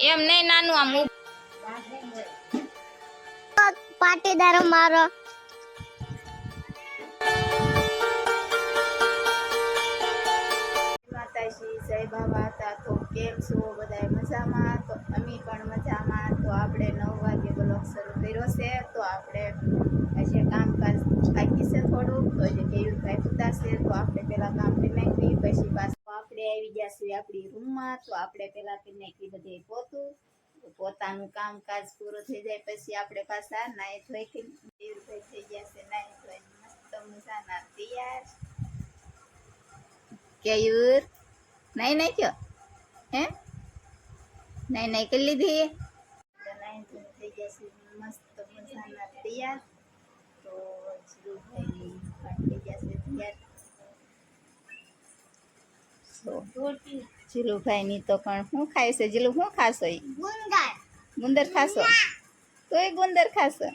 એમ નહીં નાનું આમ પાટીદાર મારો માતાજી જય બાબા હતા તો કેમ છો બધા મજામાં? તો અમે પણ મજામાં. તો આપણે 9 વાગે બ્લોગ શરૂ કર્યો છે. તો આપણે હજી કામકાજ બાકી છે થોડુંક, તો હજી કેયુરભાઈ ઉતારશે. તો આપણે પહેલાં કામ કરી નાખી, પછી પાછું આપણે આવી ગયા છીએ આપણી રૂમમાં. તો આપણે પહેલાં કરી નાખી બધે પોતાનું કામકાજ પૂરું થઈ જાય પછી આપણે પાછા નાહી ધોઈ કેયુરભાઈ થઈ ગયા છે નાહી ધોઈ મસ્ત મજાના તૈયાર. કેયુર નહીં નહીં કયો હે નહીં નહીં કરી લીધી નહીં થઈ ગયા છે મસ્ત મજાના તૈયાર. તો જીલુભાઈ પણ થઈ ગયા છે તૈયાર. જીલુભાઈની તો પણ શું ખાય છે? જીલુ શું ખાશો? ગુંદર ખાશો? તો એ ગુંદર ખાશો.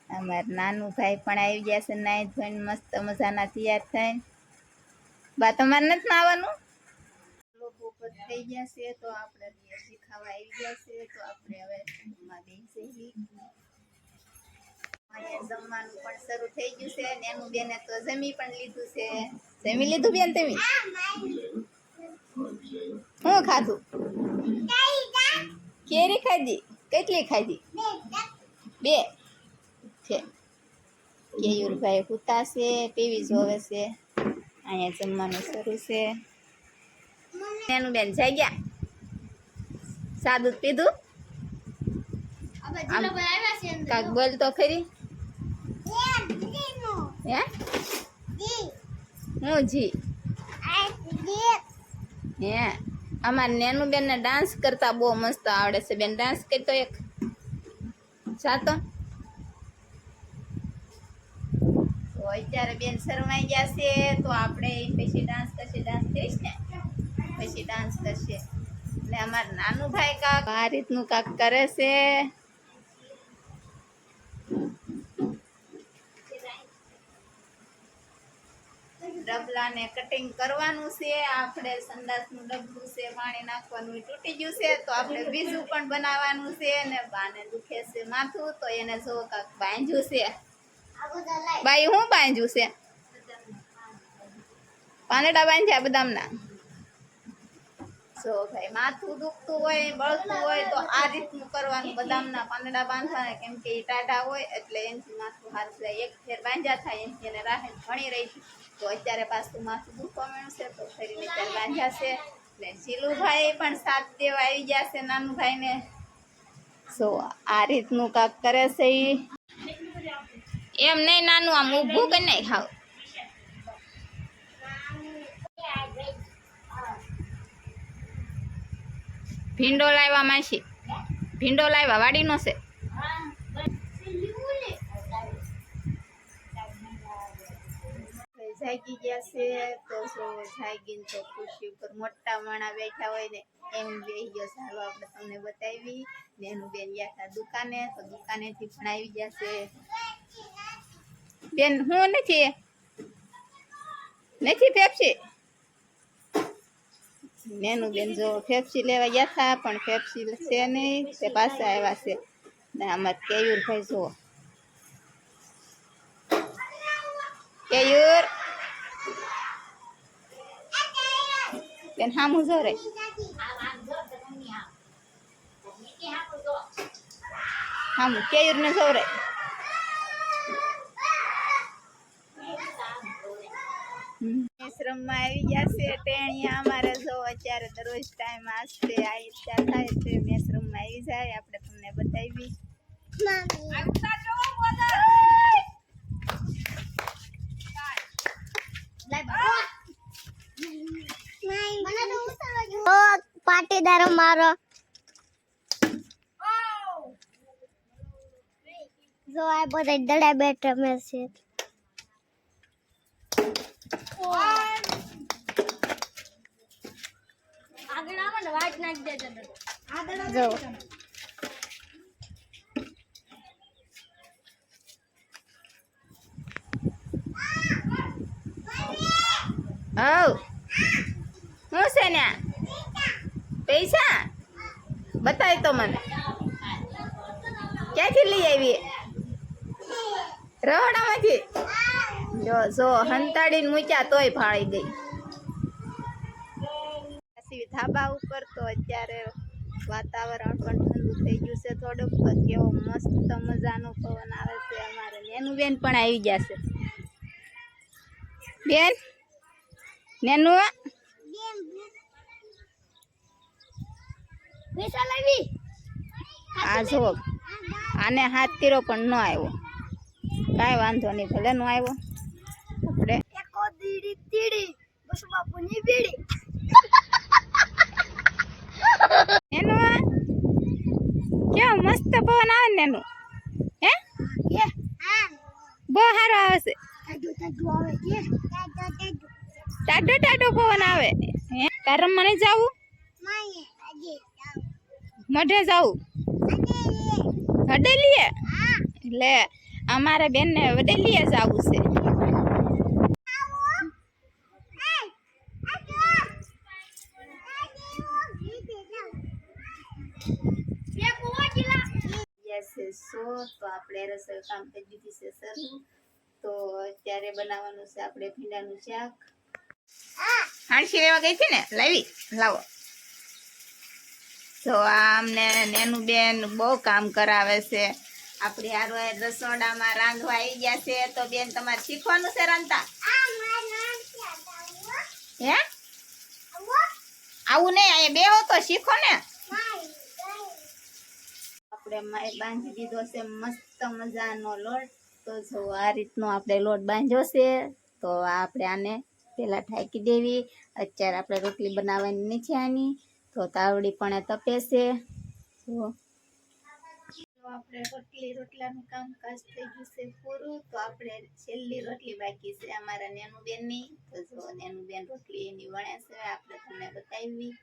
અમારા નાનું ભાઈ પણ આવી ગયા છે નાહી ધોઈને મસ્ત મજાના તૈયાર થઈને. બા તમારે નથી નાવાનું? લોકો ઉપર થઈ ગયા છે તો આપણે હજી ખાવા આવી ગયા છે. તો આપણે હવે જમવા બેસી જઈએ. અહીંયા જમવાનું પણ શરૂ થઈ ગયું છે ને એનું બેને તો જમી પણ લીધું છે. જમી લીધું બેન તમે? શું ખાધું? કેરી ખાધી? કેટલી ખાધી? 2 છે. કેયુરભાઈ હુતા છે, ટીવી જોવે છે. અહીંયા જમવાનું શરૂ છે. એનું બેન જઈ ગયા? સાદું પીધું? કાક બોલ તો ખરી. હે હું જી હે અમાર નેનું બેન ને ડાન્સ કરતા બહુ મસ્ત આવડે છે. બેન ડાન્સ કરતો એક સાતો. તો અત્યારે બેન શરમાઈ ગયા છે તો આપણે પછી ડાન્સ કરશે. ડાન્સ કરીશ ને પછી ડાન્સ કરશે. એટલે અમારા નાનું ભાઈ કાક આ રીતનું કાક કરે છે. ડબલાને કટિંગ કરવાનું છે. આપણે સંડાસનું ડબલું છે, પાણી નાખવાનું તૂટી ગયું છે તો આપણે બીજું પણ બનાવવાનું છે. ને બાને દુખે છે માથું તો એને જો કાક બાંધ્યું છે. બાઈ હું બાંધ્યું છે? પાંદડા બાંધ્યા બદામના. જો ભાઈ માથું દુખતું હોય, બળતું હોય તો આ રીતનું કરવાનું. બદામના પાંદડા બાંધવાના, કેમ કે એ ટાઢા હોય એટલે એનાથી માથું હાથ જાય. એક ફેર બાંધ્યા થાય એનાથી એને રાહત ઘણી રહી. તો અત્યારે પાછું માથું દુખવા મળ્યું છે તો ફરીને ત્યારે બાંધ્યા છે. ને જીલુભાઈ પણ સાથ દેવા આવી ગયા છે નાનું ભાઈને. સો આ રીતનું કાક કરે છે. એમ નહીં નાનું આમ ઊભું કરી નહીં ખાવ. ભીંડો લાવ્યા માસી? ભીંડો લાવ્યા વાડીનો છે? જાગી ગયા છે તો જાગીને તો ખુરશી ઉપર મોટા માણા બેઠા હોય ને એમ બેસી ગયો. ચાલો આપણે તમને બતાવી. ને એનું બેન ગયા હતા દુકાને, તો દુકાનેથી પણ આવી ગયા છે. બેન હું નથી પેપ્સી. નેનું બેન જો પેપ્સી લેવા ગયા હતા પણ પેપ્સી છે નહીં, તે પાછા આવ્યા છે. ને અમારે કેયુરભાઈ જો કેયુર બેન હામું જો રે. હામું કેયુર ને જો રે. મેસરમમાં આવી ગયા છે ટેણિયા અમારે. જો અત્યારે દરરોજ ટાઈમ આસ્તે આ ઈચ્છા થાય છે મેસરમમાં આવી જાય. આપણે તમને બતાવી. પાટીદાર મારો જો આ બધા દડા બેઠા મેં છે. આગળ આવે ને વાટ નાખી દેજો. જો હું છે ને પૈસા બતાય તો મને ક્યાંથી લઈ આવી રવાડામાંથી જો હંતાડીને મૂક્યા તોય ફાળી ગઈ પછી ધાબા ઉપર તો અત્યારે વાતાવરણ પણ ઠંડુ થઈ ગયું છે થોડુંક તો કેવો મસ્ત મજાનો પવન આવે છે અમારે નેનું બેન પણ આવી ગયા છે બેન નેનું વિશાલ આવી આ જો આને હાથ તીરો પણ ન આવ્યો કાંઈ વાંધો નહીં ભલે ન આવ્યો આપણે એકો દીડી તીડી બસ બાપુની બીડી નેનું કેવો મસ્ત પવન આવે ને નેનું હે કે હા બહુ સારો આવે છે તાડો તાડો આવે કે ટાડો ટાડો પવન આવે હે તારે મને જાવું માયે આજે મઢે જાવું વડેલીએ એટલે અમારે બેનને વડેલીએ જવું છે સો તો આપણે રસોઈ કામ કરી દીધી છે શરૂ તો અત્યારે બનાવવાનું છે આપણે ભીંડાનું શાક હાણસી લેવા ગઈ હતી ને લાવી લાવો તો આમને નેનું બેન બહુ કામ કરાવે છે આપણી હારવાર રસોડામાં રાંધવા આવી ગયા છે તો બેન તમારે શીખવાનું છે રાંધતા હે આવું નહીં અહીંયા બેહો તો શીખો ને આપણે માય બાંધી દીધો છે મસ્ત મજાનો લોટ તો જો આ રીતનો આપણે લોટ બાંધ્યો છે તો આપણે આને પેલા ઢાંકી દેવી અત્યારે આપણે રોટલી બનાવવાની નથી આની તો તાવડી પણ તપે છે તો આપણે રોટલાનું કામકાજ થઈ ગયું છે પૂરું તો આપણે છેલ્લી રોટલી બાકી છે અમારા નેનું બેનની તો જો નેનું બેન રોટલી એની વણે છે આપણે તમને બતાવી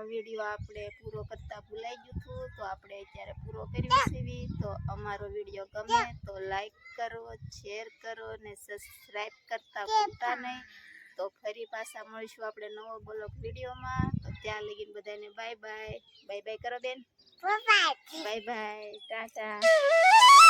વિડીયો આપણે પૂરો કરતા ભૂલાઈ ગયું હતું તો આપણે અત્યારે પૂરો કર્યો છે તો અમારો વિડીયો ગમે તો લાઈક કરો શેર કરો ને સબસ્ક્રાઇબ કરતા ભૂલતા નહીં તો ફરી પાછા મળીશું આપણે નવો બ્લોગ વિડીયોમાં તો ત્યાં લગીને બધાને બાય બાય બાય બાય કરો બેન બાય બાય ટાટા